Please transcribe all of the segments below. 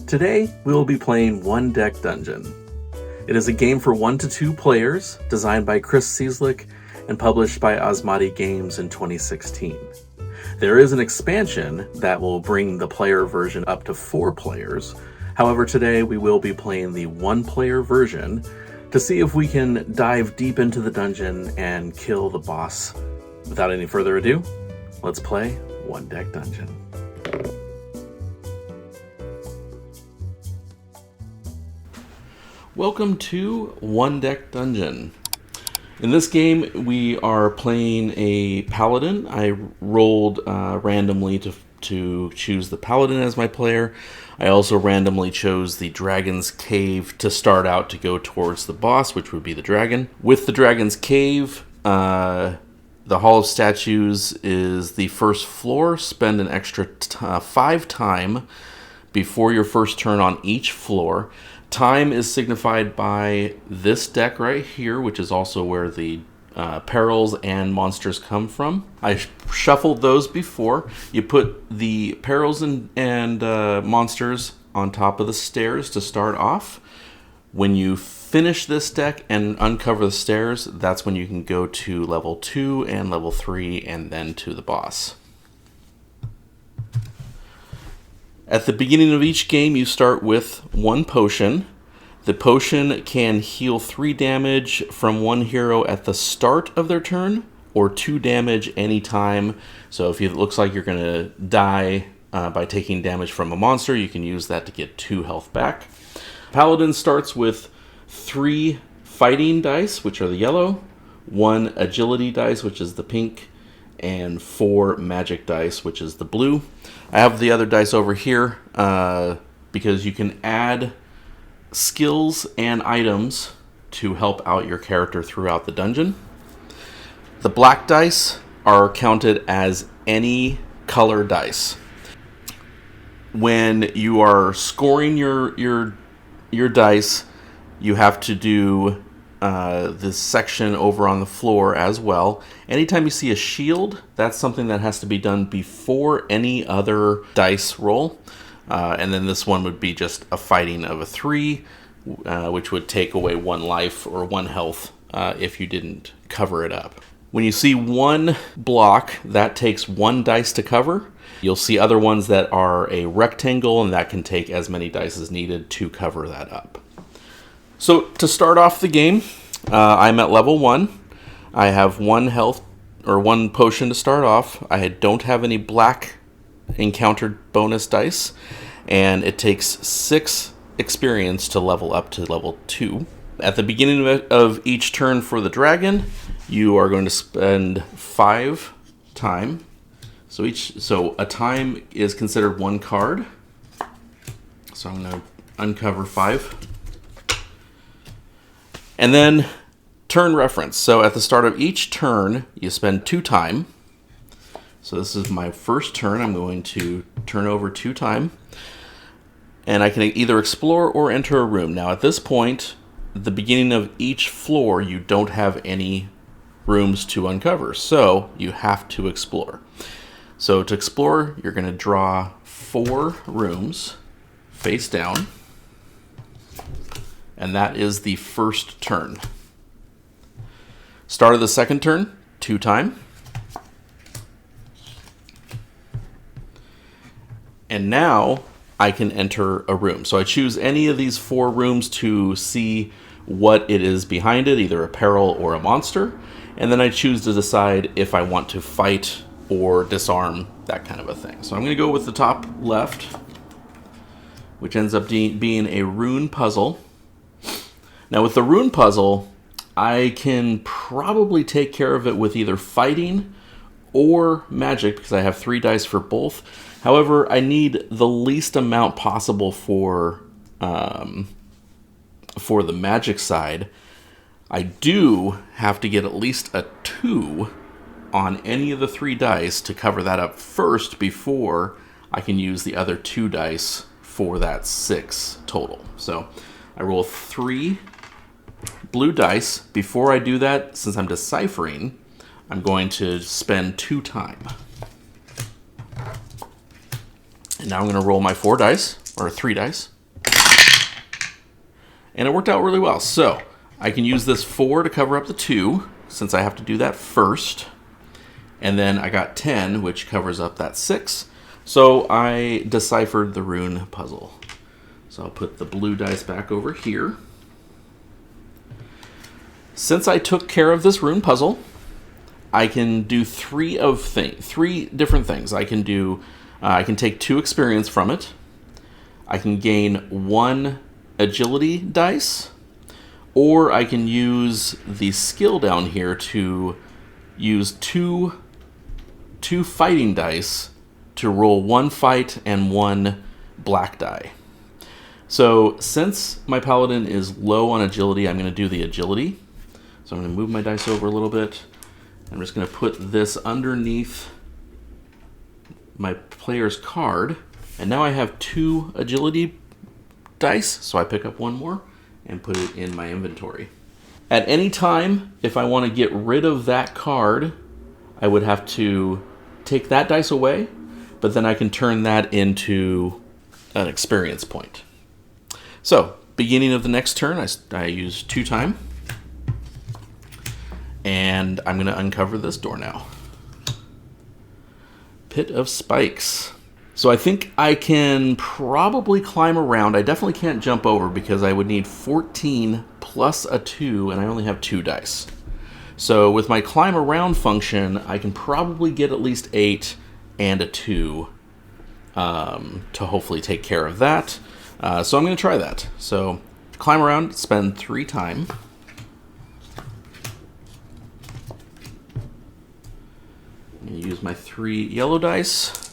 Today, we will be playing One Deck Dungeon. It is a game for 1 to 2 players, designed by Chris Cieslik and published by Asmadi Games in 2016. There is an expansion that will bring the player version up to 4 players. However, today we will be playing the 1-player version to see if we can dive deep into the dungeon and kill the boss. Without any further ado, let's play One Deck Dungeon. Welcome to One Deck Dungeon. In this game, we are playing a paladin. I rolled randomly to choose the paladin as my player. I also randomly chose the dragon's cave to start out to go towards the boss, which would be the dragon. With the dragon's cave, the Hall of Statues is the first floor. Spend an extra 5 time before your first turn on each floor. Time is signified by this deck right here, which is also where the perils and monsters come from. I shuffled those before. You put the perils and monsters on top of the stairs to start off. When you finish this deck and uncover the stairs, that's when you can go to level 2 and level 3 and then to the boss. At the beginning of each game, you start with 1 potion. The potion can heal 3 damage from 1 hero at the start of their turn, or 2 damage anytime. So if it looks like you're going to die by taking damage from a monster, you can use that to get 2 health back. Paladin starts with 3 fighting dice, which are the yellow, 1 agility dice, which is the pink, and 4 magic dice, which is the blue. I have the other dice over here because you can add skills and items to help out your character throughout the dungeon. The black dice are counted as any color dice. When you are scoring your dice, you have to do this section over on the floor as well. Anytime you see a shield, that's something that has to be done before any other dice roll. And then this one would be just a fighting of a 3, which would take away 1 life or 1 health if you didn't cover it up. When you see 1 block, that takes 1 dice to cover. You'll see other ones that are a rectangle, and that can take as many dice as needed to cover that up. So to start off the game, I'm at level 1. I have 1 health or 1 potion to start off. I don't have any black encountered bonus dice, and it takes 6 experience to level up to level 2. At the beginning of each turn for the dragon, you are going to spend 5 time. So a time is considered 1 card. So I'm going to uncover 5. And then turn reference. So at the start of each turn, you spend 2 time. So this is my first turn. I'm going to turn over 2 time. And I can either explore or enter a room. Now at this point, at the beginning of each floor, you don't have any rooms to uncover. So you have to explore. So to explore, you're going to draw 4 rooms face down. And that is the first turn. Start of the second turn, 2 time. And now I can enter a room. So I choose any of these 4 rooms to see what it is behind it, either a peril or a monster. And then I choose to decide if I want to fight or disarm, that kind of a thing. So I'm going to go with the top left, which ends up being a rune puzzle. Now with the rune puzzle, I can probably take care of it with either fighting or magic, because I have 3 dice for both. However, I need the least amount possible for the magic side. I do have to get at least a 2 on any of the 3 dice to cover that up first before I can use the other 2 dice for that 6 total. So I roll 3 blue dice. Before I do that, since I'm deciphering, I'm going to spend 2 time. And now I'm going to roll my 4 dice. or 3 dice. And it worked out really well. So I can use this 4 to cover up the 2, since I have to do that first. And then I got 10, which covers up that 6. So I deciphered the rune puzzle. So I'll put the blue dice back over here. Since I took care of this rune puzzle, I can do 3 different things. I can do, I can take 2 experience from it. I can gain 1 agility dice, or I can use the skill down here to use two fighting dice to roll 1 fight and 1 black die. So since my paladin is low on agility, I'm going to do the agility. So I'm going to move my dice over a little bit. I'm just going to put this underneath my player's card. And now I have 2 agility dice, so I pick up 1 more and put it in my inventory. At any time, if I want to get rid of that card, I would have to take that dice away, but then I can turn that into an experience point. So, beginning of the next turn, I use 2 time, and I'm going to uncover this door now. Pit of Spikes. So I think I can probably climb around. I definitely can't jump over because I would need 14 plus a 2, and I only have 2 dice. So with my climb around function, I can probably get at least 8 and a 2 to hopefully take care of that. So I'm going to try that. So climb around, spend 3 time. I'm going to use my 3 yellow dice.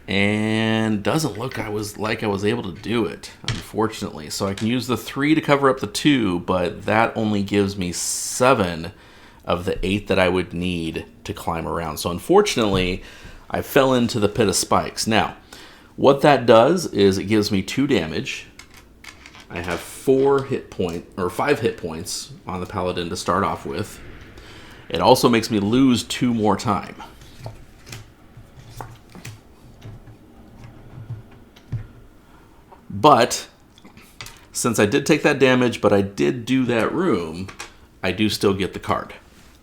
And doesn't look like I was able to do it, unfortunately. So I can use the 3 to cover up the 2, but that only gives me 7 of the 8 that I would need to climb around. So unfortunately, I fell into the Pit of Spikes. Now, what that does is it gives me 2 damage. I have 5 hit points on the Paladin to start off with. It also makes me lose 2 more time. But since I did take that damage, but I did do that room, I do still get the card.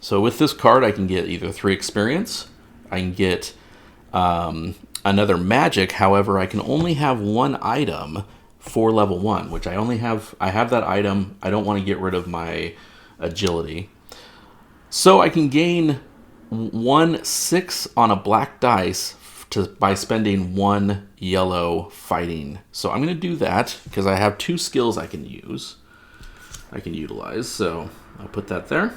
So with this card, I can get either 3 experience, I can get another magic. However, I can only have 1 item for level 1, which I have that item. I don't want to get rid of my agility. So I can gain 1 6 on a black dice by spending 1 yellow fighting. So I'm going to do that because I have 2 skills I can utilize. So I'll put that there.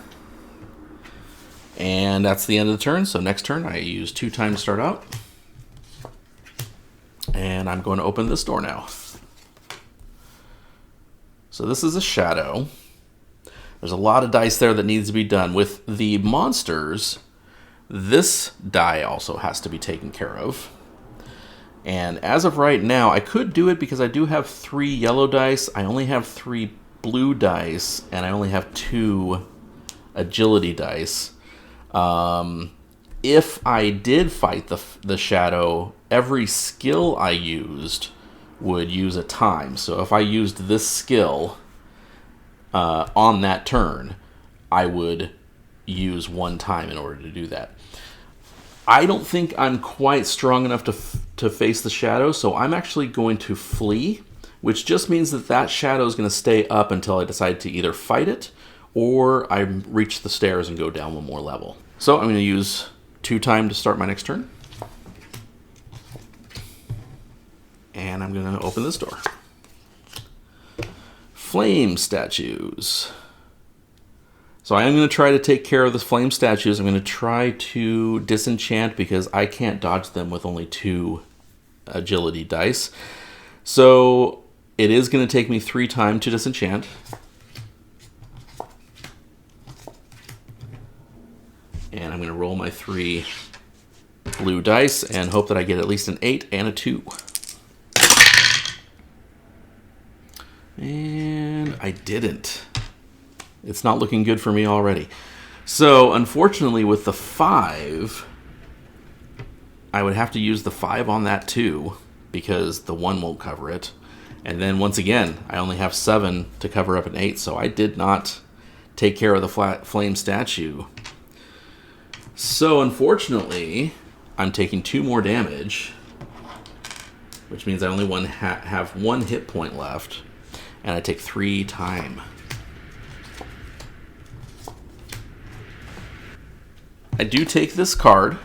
And that's the end of the turn. So next turn I use 2 time to start out. And I'm going to open this door now. So this is a shadow. There's a lot of dice there that needs to be done. With the monsters, this die also has to be taken care of. And as of right now, I could do it because I do have 3 yellow dice. I only have 3 blue dice, and I only have 2 agility dice. If I did fight the shadow, every skill I used would use a time. So if I used this skill on that turn, I would use 1 time in order to do that. I don't think I'm quite strong enough to face the shadow, so I'm actually going to flee, which just means that shadow is going to stay up until I decide to either fight it or I reach the stairs and go down 1 more level. So I'm going to use 2 time to start my next turn. And I'm going to open this door. Flame statues. So I am going to try to take care of the flame statues. I'm going to try to disenchant because I can't dodge them with only 2 agility dice. So it is going to take me 3 time to disenchant. And I'm going to roll my 3 blue dice and hope that I get at least an 8 and a 2. And I didn't. It's not looking good for me already. So, unfortunately, with the 5, I would have to use the 5 on that too, because the 1 won't cover it. And then once again, I only have 7 to cover up an 8, so I did not take care of the flame statue. So unfortunately, I'm taking 2 more damage, which means I only have 1 hit point left, and I take 3 time. I do take this card,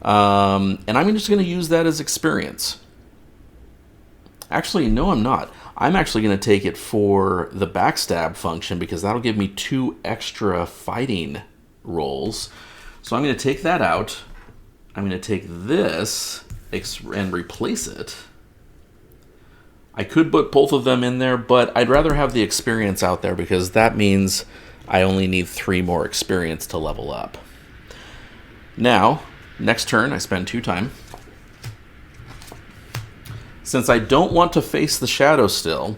and I'm just going to use that as experience. Actually, no, I'm not. I'm actually going to take it for the backstab function because that'll give me 2 extra fighting rolls. So I'm going to take that out. I'm going to take this and replace it. I could put both of them in there, but I'd rather have the experience out there because that means I only need 3 more experience to level up. Now, next turn, I spend 2 time. Since I don't want to face the shadow still,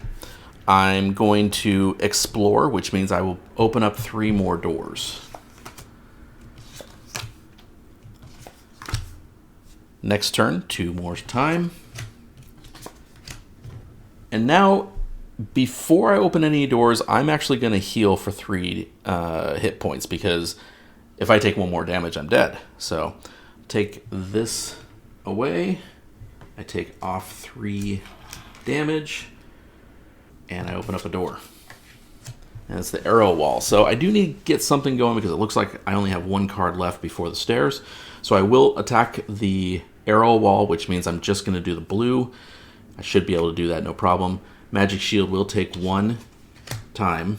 I'm going to explore, which means I will open up 3 more doors. Next turn, 2 more time. And now, before I open any doors, I'm actually going to heal for 3 hit points, because if I take 1 more damage, I'm dead. So, take this away. I take off 3 damage, and I open up a door. And it's the arrow wall. So I do need to get something going because it looks like I only have 1 card left before the stairs. So I will attack the arrow wall, which means I'm just going to do the blue. I should be able to do that, no problem. Magic Shield will take 1 time.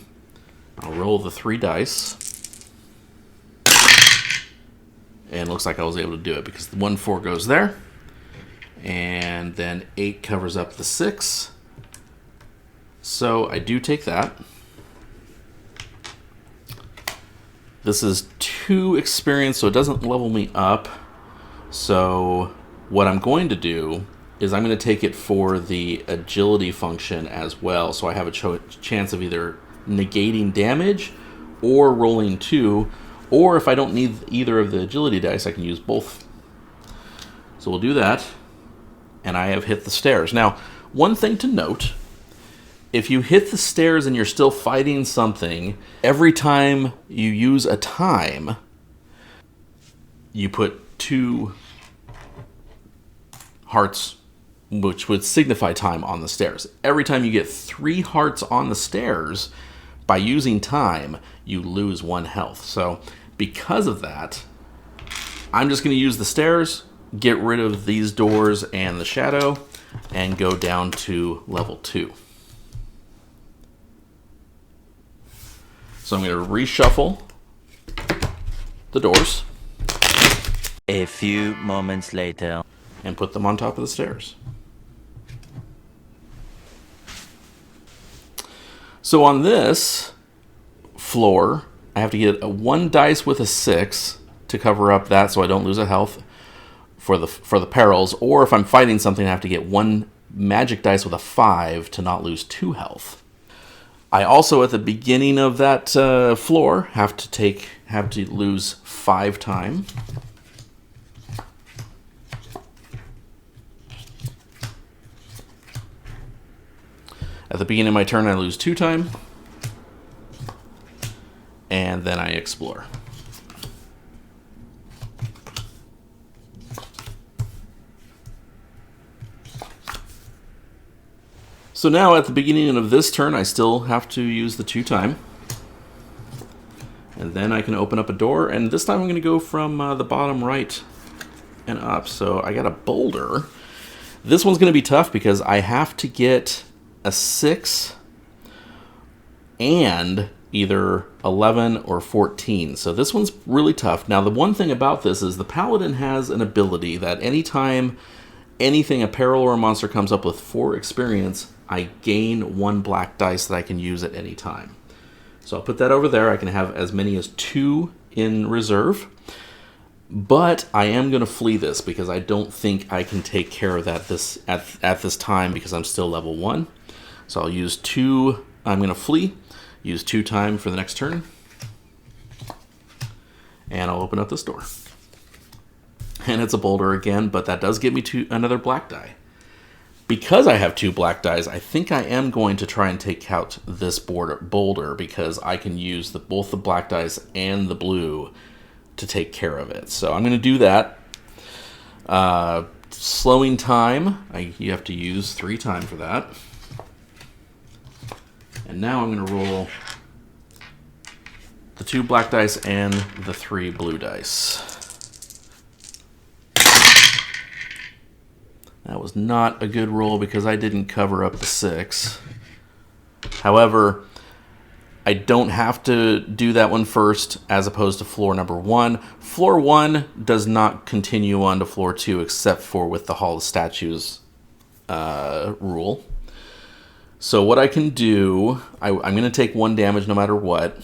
I'll roll the 3 dice. And it looks like I was able to do it because the 1-4 goes there. And then 8 covers up the 6. So I do take that. This is 2 experience, so it doesn't level me up. So what I'm going to do is I'm going to take it for the agility function as well. So I have a chance of either negating damage or rolling 2. Or if I don't need either of the agility dice, I can use both. So we'll do that. And I have hit the stairs. Now, one thing to note, if you hit the stairs and you're still fighting something, every time you use a time, you put 2 hearts, which would signify time, on the stairs. Every time you get 3 hearts on the stairs, by using time, you lose 1 health. So because of that, I'm just going to use the stairs, get rid of these doors and the shadow, and go down to level 2. So I'm going to reshuffle the doors. A few moments later. And put them on top of the stairs. So on this floor, I have to get a 1 dice with a 6 to cover up that so I don't lose a health for the perils, or if I'm fighting something, I have to get 1 magic dice with a 5 to not lose 2 health. I also, at the beginning of that floor, have to lose 5 time. At the beginning of my turn, I lose 2 time, and then I explore. So now at the beginning of this turn, I still have to use the 2 time. And then I can open up a door, and this time I'm going to go from the bottom right and up. So I got a boulder. This one's going to be tough because I have to get a 6 and either 11 or 14. So this one's really tough. Now the one thing about this is the Paladin has an ability that anytime anything, a peril or a monster, comes up with 4 experience, I gain 1 black dice that I can use at any time. So I'll put that over there. I can have as many as 2 in reserve. But I am going to flee this because I don't think I can take care of that at this time because I'm still level 1. So I'll use 2. I'm going to flee. Use 2 time for the next turn. And I'll open up this door. and it's a boulder again, but that does get me to another black die. Because I have 2 black dies, I think I am going to try and take out this boulder because I can use both the black dice and the blue to take care of it. So I'm going to do that. Slowing time, you have to use 3 time for that. And now I'm going to roll the 2 black dice and the 3 blue dice. That was not a good roll because I didn't cover up the 6. However, I don't have to do that one first as opposed to floor number 1. Floor 1 does not continue on to floor 2 except for with the Hall of Statues rule. So what I can do, I'm going to take 1 damage no matter what.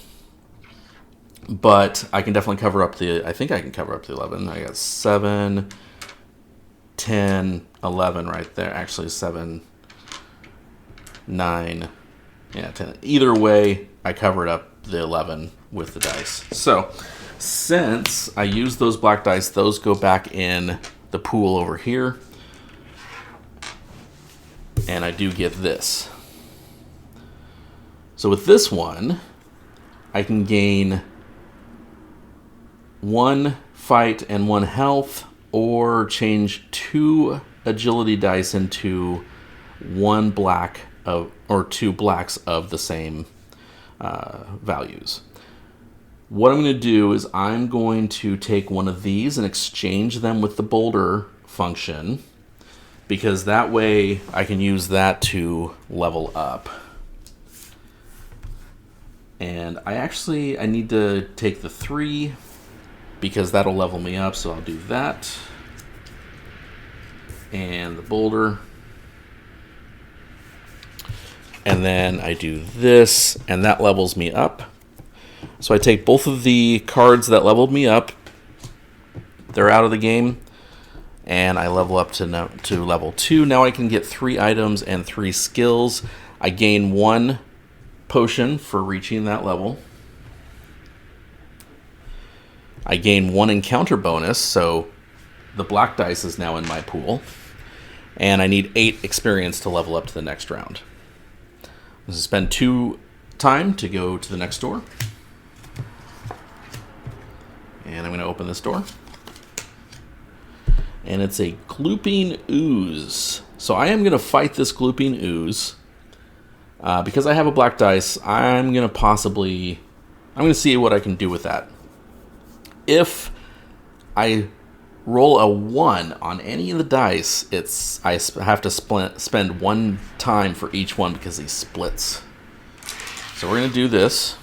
But I can definitely cover up I think I can cover up the 11. I got 7, 10, 11 right there. Actually, 7, 9, yeah, 10. Either way, I covered up the 11 with the dice. So, since I used those black dice, those go back in the pool over here. And I do get this. So with this one, I can gain 1 fight and 1 health, or change 2 agility dice into 1 black or 2 blacks of the same values. What I'm going to do is I'm going to take one of these and exchange them with the boulder function, because that way I can use that to level up. And I need to take the 3 because that'll level me up, so I'll do that. And the boulder. And then I do this, and that levels me up. So I take both of the cards that leveled me up. They're out of the game. And I level up to level 2. Now I can get 3 items and 3 skills. I gain 1 potion for reaching that level. I gain 1 encounter bonus, so the black dice is now in my pool. And I need 8 experience to level up to the next round. I'm going to spend 2 time to go to the next door. And I'm going to open this door. And it's a glooping ooze. So I am going to fight this glooping ooze. Because I have a black dice, I'm going to see what I can do with that. If I roll a 1 on any of the dice, I have to spend 1 time for each one because he splits. So we're going to do this.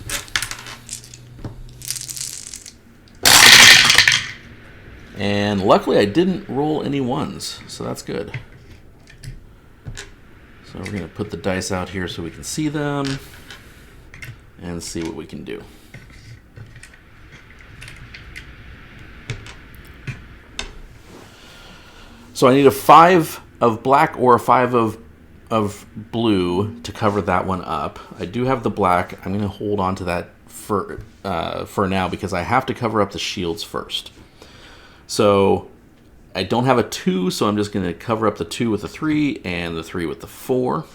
And luckily I didn't roll any 1s, so that's good. So we're going to put the dice out here so we can see them and see what we can do. So I need a 5 of black or a 5 of blue to cover that one up. I do have the black. I'm going to hold on to that for now because I have to cover up the shields first. So I don't have a 2, so I'm just going to cover up the 2 with the 3 and the 3 with the 4.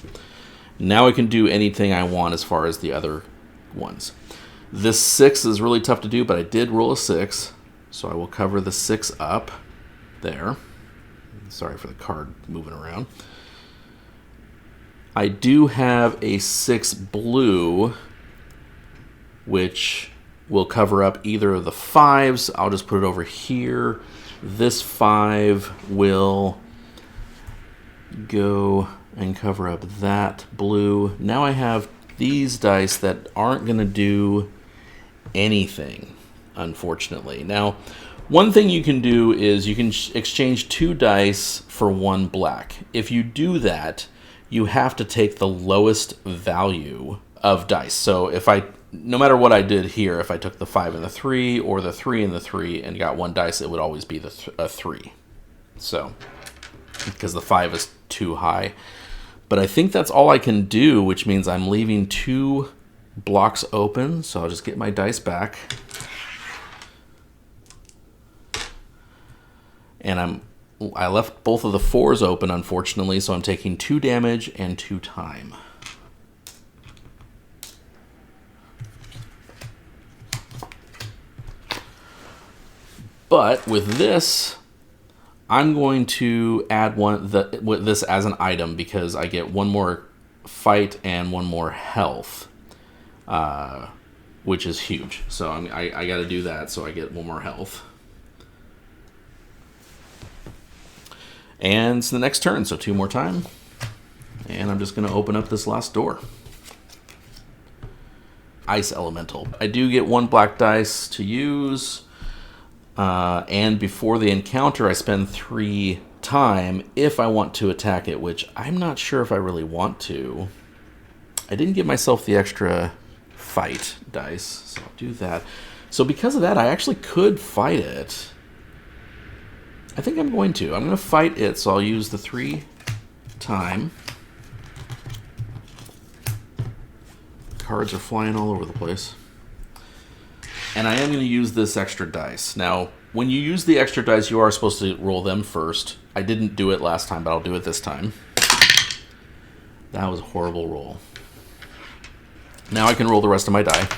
Now I can do anything I want as far as the other ones. This 6 is really tough to do, but I did roll a 6, so I will cover the 6 up there. Sorry for the card moving around. I do have a 6 blue, which will cover up either of the 5s. I'll just put it over here. This 5 will go and cover up that blue. Now I have these dice that aren't going to do anything, unfortunately. Now, one thing you can do is you can exchange 2 dice for 1 black. If you do that, you have to take the lowest value of dice. So no matter what I did here, if I took the 5 and the 3 or the 3 and the 3 and got 1 dice, it would always be a 3. So, because the 5 is too high. But I think that's all I can do, which means I'm leaving 2 blocks open. So I'll just get my dice back. And I left both of the 4s open, unfortunately, so I'm taking 2 damage and 2 time. But with this, I'm going to add this as an item because I get 1 more fight and 1 more health, which is huge. So I got to do that so I get 1 more health. And it's the next turn, so 2 more time. And I'm just going to open up this last door. Ice Elemental. I do get 1 black dice to use. And before the encounter, I spend 3 time if I want to attack it, which I'm not sure if I really want to. I didn't give myself the extra fight dice, so I'll do that. So because of that, I actually could fight it. I think I'm going to. I'm going to fight it, so I'll use the 3 time. Cards are flying all over the place. And I am going to use this extra dice. Now, when you use the extra dice, you are supposed to roll them first. I didn't do it last time, but I'll do it this time. That was a horrible roll. Now I can roll the rest of my die.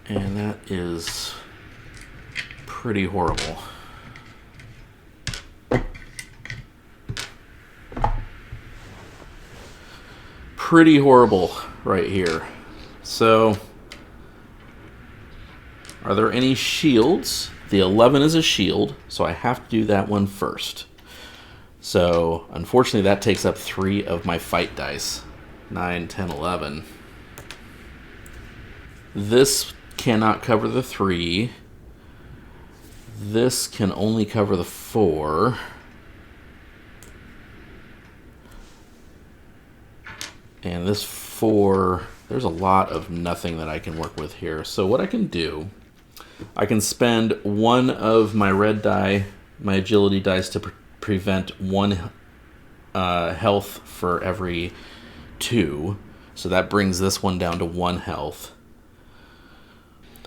And that is pretty horrible. Pretty horrible right here. So, are there any shields? The 11 is a shield, so I have to do that one first. So, unfortunately, that takes up 3 of my fight dice. 9, 10, 11. This cannot cover the 3. This can only cover the 4. And this 4, there's a lot of nothing that I can work with here. So what I can do, I can spend 1 of my red die, my agility dice, to prevent 1 health for every 2. So that brings this one down to 1 health.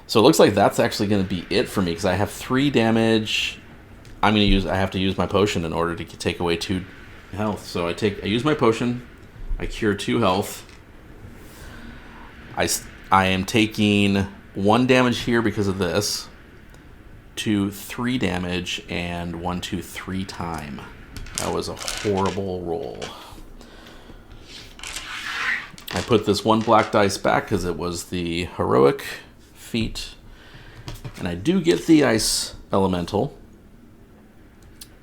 So it looks like that's actually going to be it for me because I have 3 damage. I have to use my potion in order to take away 2 health. So I use my potion. I cure 2 health. I am taking 1 damage here because of this. 2, 3 damage, and 1, 2, 3 time. That was a horrible roll. I put this 1 black dice back because it was the heroic feat. And I do get the ice elemental.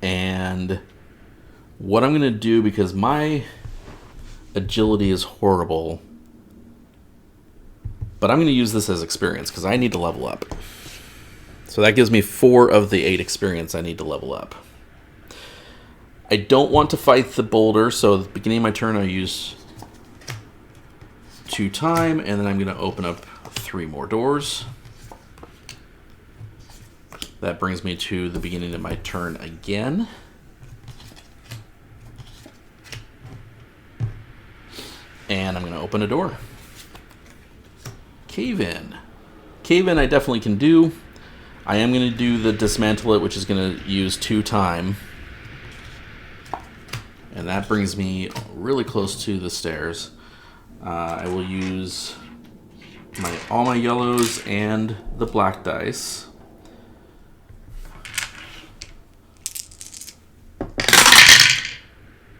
And what I'm going to do, because my agility is horrible, but I'm going to use this as experience because I need to level up. So that gives me 4 of the 8 experience I need to level up. I don't want to fight the boulder, so at the beginning of my turn I use 2 time, and then I'm going to open up 3 more doors. That brings me to the beginning of my turn again. And I'm going to open a door. Cave in. Cave in I definitely can do. I am going to do the dismantle it, which is going to use 2 time. And that brings me really close to the stairs. I will use all my yellows and the black dice.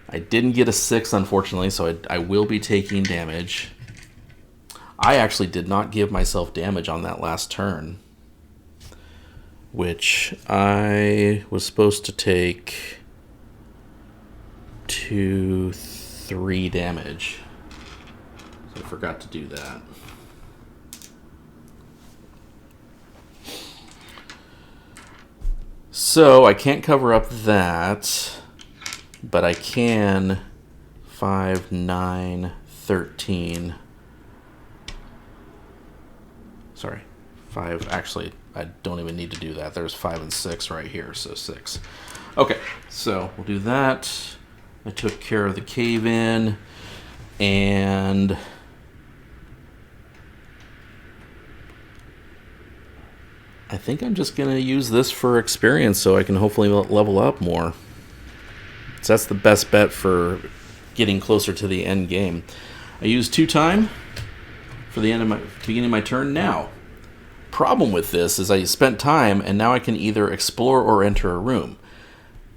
I didn't get a 6, unfortunately, so I will be taking damage. I actually did not give myself damage on that last turn, which I was supposed to take 2, 3 damage. So I forgot to do that. So I can't cover up that. But I can 5, 9, 13. Sorry, 5. Actually, I don't even need to do that. There's 5 and 6 right here, so 6. Okay, so we'll do that. I took care of the cave in, and I think I'm just going to use this for experience so I can hopefully level up more. So that's the best bet for getting closer to the end game. I use 2 time for the beginning of my turn. Now, problem with this is I spent time and now I can either explore or enter a room.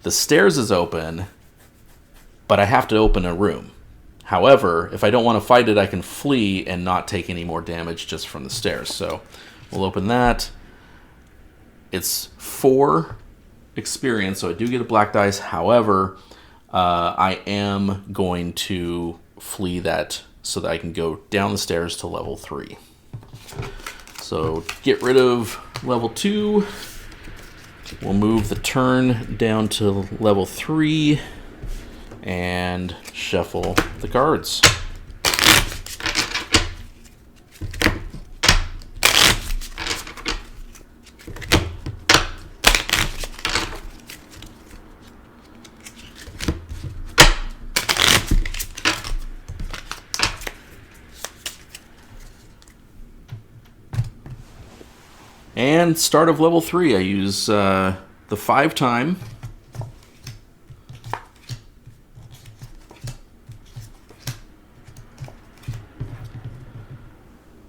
The stairs is open, but I have to open a room. However, if I don't want to fight it, I can flee and not take any more damage just from the stairs. So we'll open that. It's 4 experience, so I do get a black dice. However, I am going to flee that so that I can go down the stairs to level 3. So get rid of level 2. We'll move the turn down to level 3 and shuffle the cards. And start of level 3, I use the 5 time.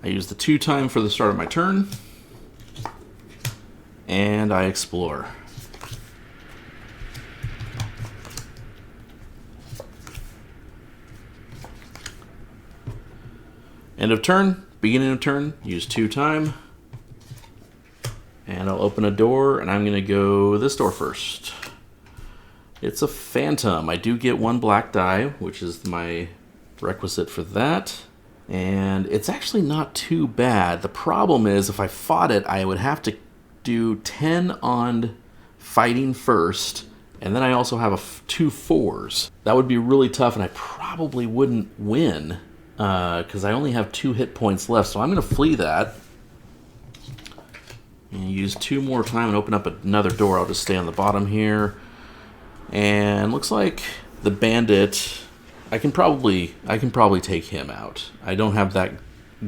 I use the 2 time for the start of my turn. And I explore. End of turn, beginning of turn, use 2 time. And I'll open a door, and I'm going to go this door first. It's a phantom. I do get 1 black die, which is my requisite for that. And it's actually not too bad. The problem is, if I fought it, I would have to do 10 on fighting first, and then I also have 2 4s. That would be really tough, and I probably wouldn't win, because I only have 2 hit points left. So I'm going to flee that. And use 2 more time and open up another door. I'll just stay on the bottom here. And looks like the bandit, I can probably take him out. I don't have that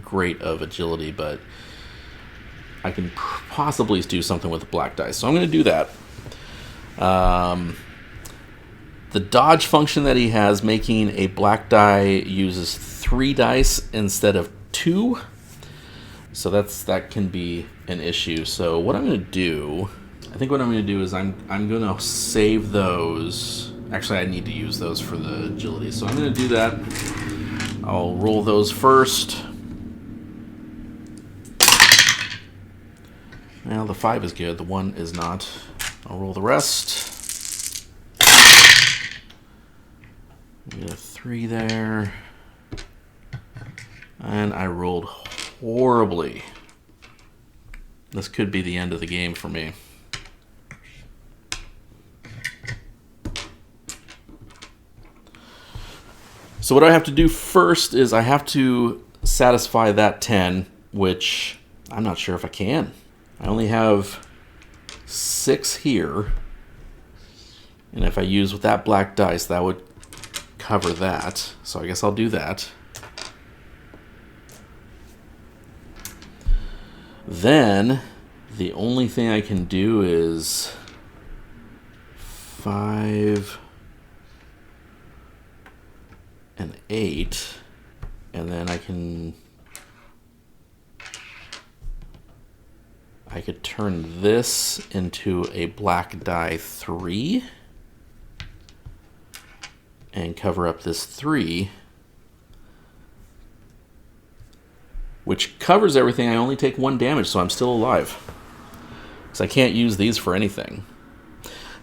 great of agility, but I can possibly do something with the black dice. So I'm going to do that. The dodge function that he has, making a black die, uses 3 dice instead of 2. So that can be an issue. So what I'm going to do, I think what I'm going to do is I'm going to save those. Actually, I need to use those for the agility. So I'm going to do that. I'll roll those first. Well, the 5 is good. The 1 is not. I'll roll the rest. Get a 3 there. And I rolled horribly. This could be the end of the game for me. So what I have to do first is I have to satisfy that 10, which I'm not sure if I can. I only have 6 here. And if I use with that black dice, that would cover that. So I guess I'll do that. Then, the only thing I can do is 5 and 8, and then I could turn this into a black die 3 and cover up this 3. Which covers everything. I only take 1 damage, so I'm still alive. So I can't use these for anything.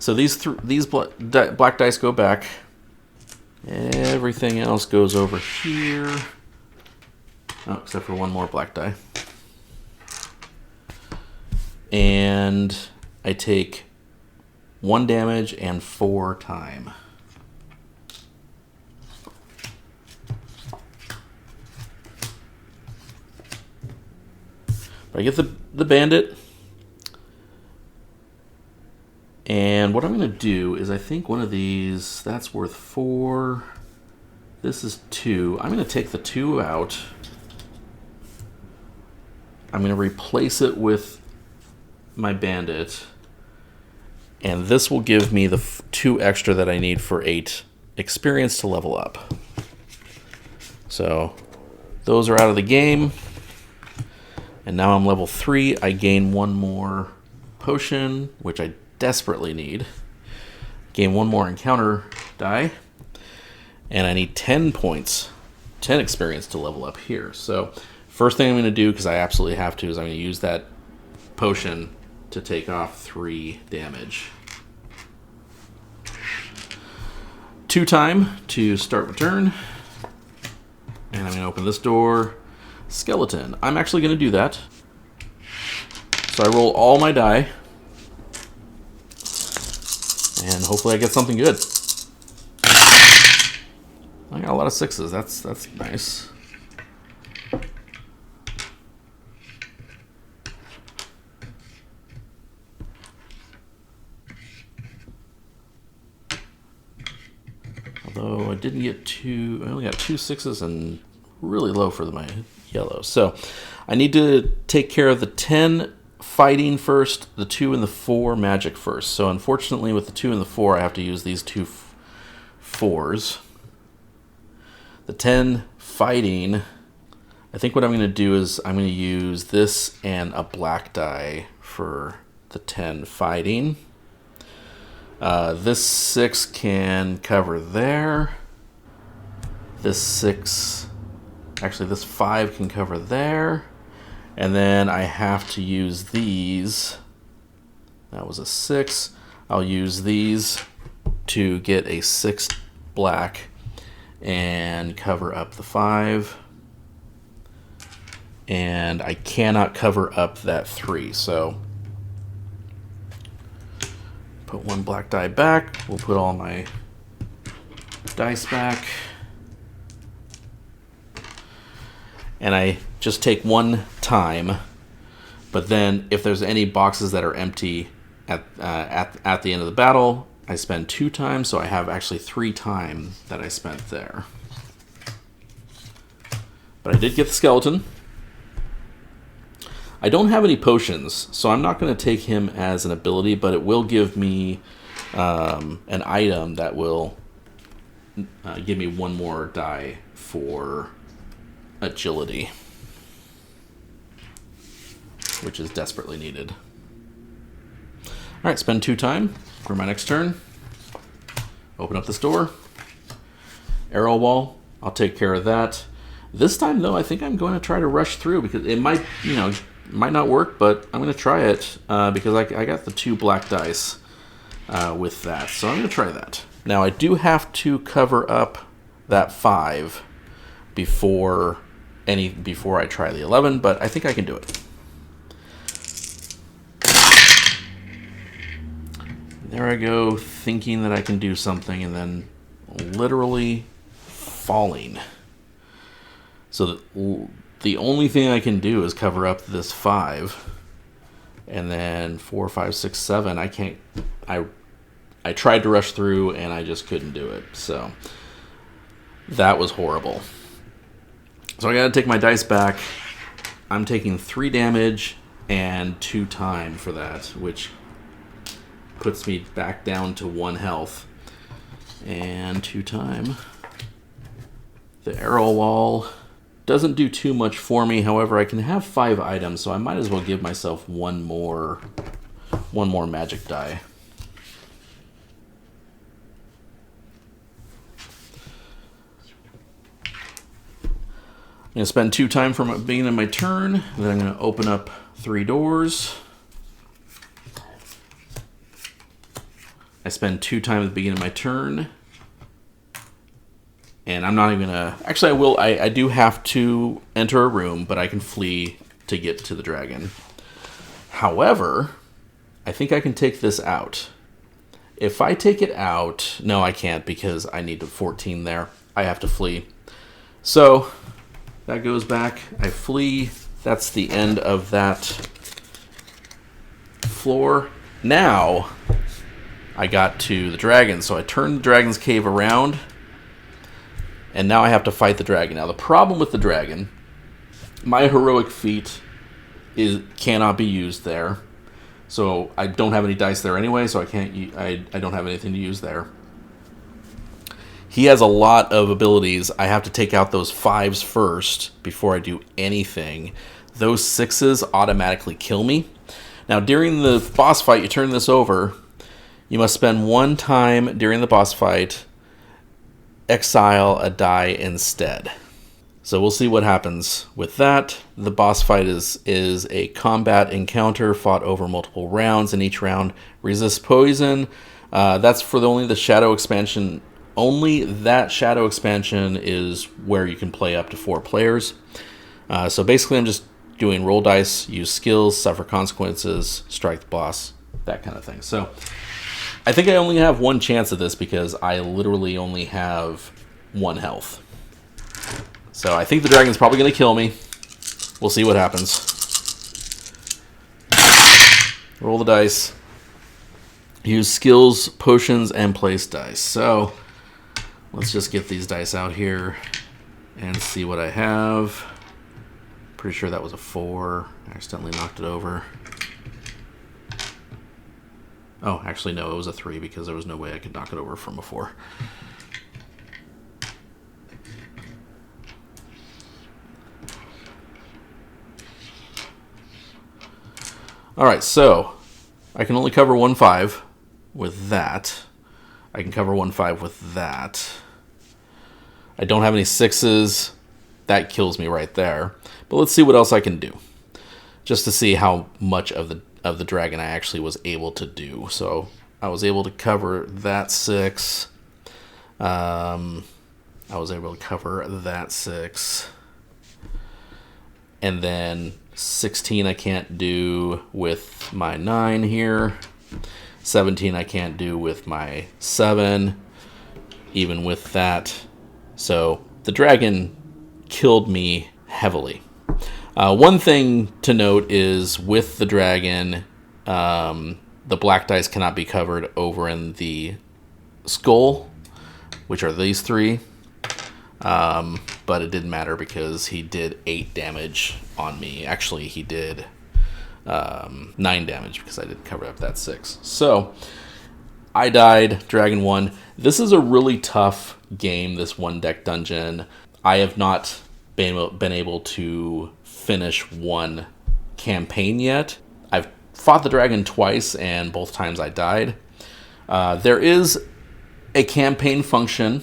So these black dice go back. Everything else goes over here. Oh, except for 1 more black die. And I take 1 damage and 4 time. I get the bandit, and what I'm going to do is I think one of these, that's worth 4, this is 2. I'm going to take the 2 out. I'm going to replace it with my bandit, and this will give me the 2 extra that I need for 8 experience to level up. So those are out of the game, and now I'm level 3. I gain 1 more potion, which I desperately need. Gain 1 more encounter die, and I need 10 points, 10 experience to level up here. So first thing I'm going to do, because I absolutely have to, is I'm going to use that potion to take off 3 damage. 2 time to start my turn. And I'm going to open this door. Skeleton. I'm actually going to do that. So I roll all my die. And hopefully I get something good. I got a lot of 6s. That's nice. Although I didn't get 2, I only got 2 6s and really low for my yellow. So I need to take care of the 10 fighting first, the 2 and the 4 magic first. So unfortunately with the 2 and the 4, I have to use these 2 4s. The 10 fighting, I think what I'm going to do is I'm going to use this and a black die for the 10 fighting. This 6 can cover there. This 6, actually this 5 can cover there. And then I have to use these. That was a 6. I'll use these to get a 6 black and cover up the 5. And I cannot cover up that 3, so put 1 black die back. We'll put all my dice back. And I just take 1 time, but then if there's any boxes that are empty at the end of the battle, I spend 2 times, so I have actually 3 time that I spent there. But I did get the skeleton. I don't have any potions, so I'm not going to take him as an ability, but it will give me an item that will give me 1 more die for agility, which is desperately needed. Alright, spend 2 time for my next turn. Open up this door. Arrow wall, I'll take care of that. This time though, I think I'm going to try to rush through because it might, might not work, but I'm going to try it because I got the 2 black dice with that. So I'm going to try that. Now I do have to cover up that 5 before I try the 11, but I think I can do it. There I go, thinking that I can do something, and then literally falling. So the only thing I can do is cover up this 5, and then 4, 5, 6, 7. I can't. I tried to rush through, and I just couldn't do it. So that was horrible. So I got to take my dice back. I'm taking 3 damage and 2 time for that, which puts me back down to 1 health. And 2 time. The arrow wall doesn't do too much for me. However, I can have 5 items, so I might as well give myself one more magic die. I'm going to spend 2 time from the beginning of my turn. Then I'm going to open up 3 doors. I spend 2 time at the beginning of my turn. And I'm not even going to... Actually, I will. I do have to enter a room, but I can flee to get to the dragon. However, I think I can take this out. If I take it out... No, I can't because I need a 14 there. I have to flee. So... that goes back. I flee. That's the end of that floor. Now, I got to the dragon. So I turned the dragon's cave around. And now I have to fight the dragon. Now, the problem with the dragon, my heroic feat cannot be used there. So I don't have any dice there anyway, so I can't. I don't have anything to use there. He has a lot of abilities. I have to take out those 5s first before I do anything. Those 6s automatically kill me. Now, during the boss fight, you turn this over. You must spend 1 time during the boss fight, exile a die instead. So we'll see what happens with that. The boss fight is a combat encounter fought over multiple rounds. In each round, resist poison. That's for only the shadow expansion. Only that shadow expansion is where you can play up to 4 players. So basically, I'm just doing roll dice, use skills, suffer consequences, strike the boss, that kind of thing. So I think I only have 1 chance of this because I literally only have 1 health. So I think the dragon's probably going to kill me. We'll see what happens. Roll the dice. Use skills, potions, and place dice. So let's just get these dice out here and see what I have. Pretty sure that was a 4. I accidentally knocked it over. Oh, actually, no, it was a 3 because there was no way I could knock it over from a 4. All right, so I can only cover 1 5 with that. I can cover 1 5 with that. I don't have any 6s. That kills me right there. But let's see what else I can do, just to see how much of the dragon I actually was able to do. So I was able to cover that 6. I was able to cover that 6. And then 16 I can't do with my 9 here. 17 I can't do with my 7, even with that. So the dragon killed me heavily. One thing to note is with the dragon, the black dice cannot be covered over in the skull, which are these 3. But it didn't matter because he did 8 damage on me. Actually, he did 9 damage because I didn't cover up that 6. So I died, dragon won. This is a really tough game, this 1-deck dungeon. I have not been able to finish 1 campaign yet. I've fought the dragon twice, and both times I died. There is a campaign function,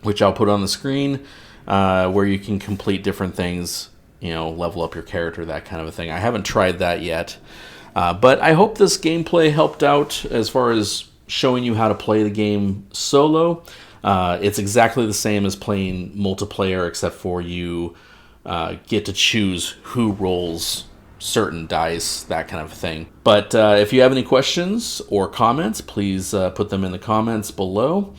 which I'll put on the screen, where you can complete different things, level up your character, that kind of a thing. I haven't tried that yet, but I hope this gameplay helped out as far as showing you how to play the game solo. It's exactly the same as playing multiplayer, except for you get to choose who rolls certain dice, that kind of thing. But if you have any questions or comments, please put them in the comments below.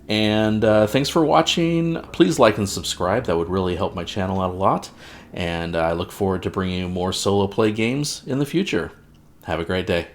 And thanks for watching. Please like and subscribe. That would really help my channel out a lot. And I look forward to bringing you more solo play games in the future. Have a great day.